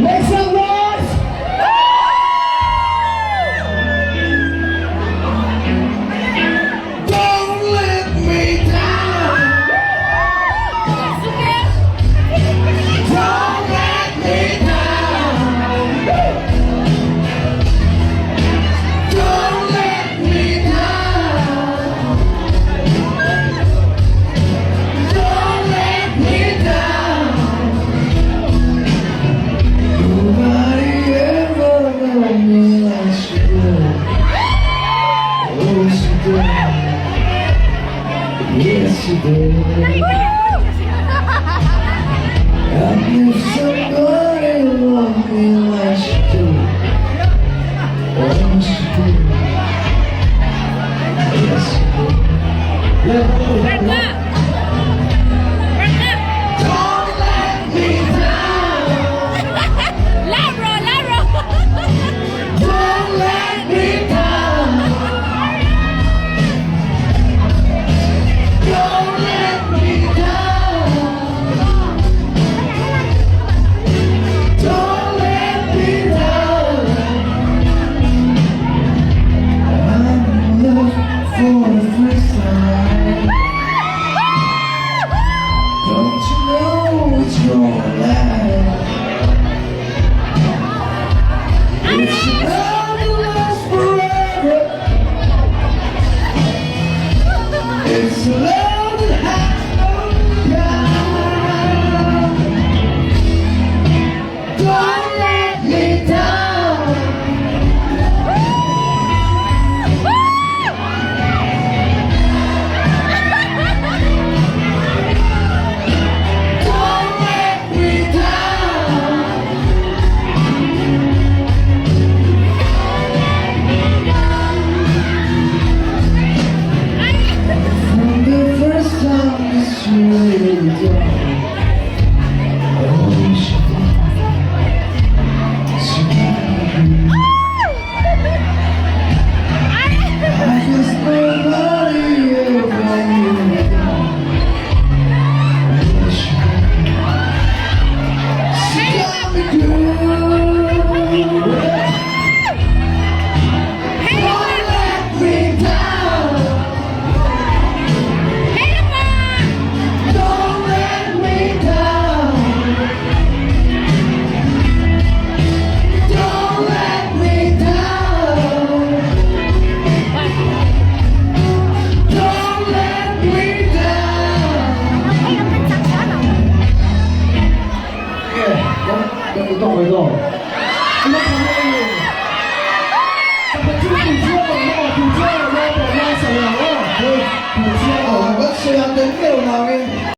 Make some noise! Don't let me down. Don't let me down. Don't let me down. Don't let me down. Nobody ever loved me like she did. Oh, she did. Yes, she did. And if somebody loved me like she did, oh, she did. Yes, she did. Don't let me down. Don't let me down. Don't let me down. Don't let me down. I'm in love for the first time. Don't you know it's your life? It's love that lasts forever. It's love that has no kind. Don't let me down. Don't let me down. From the first time that you laid down, oh, she did. She did. I guess nobody ever knew me. Oh, she did. She got me good. Don't let me down. Don't let me down. Don't let me down. Don't let me down. ต้องไปต่อ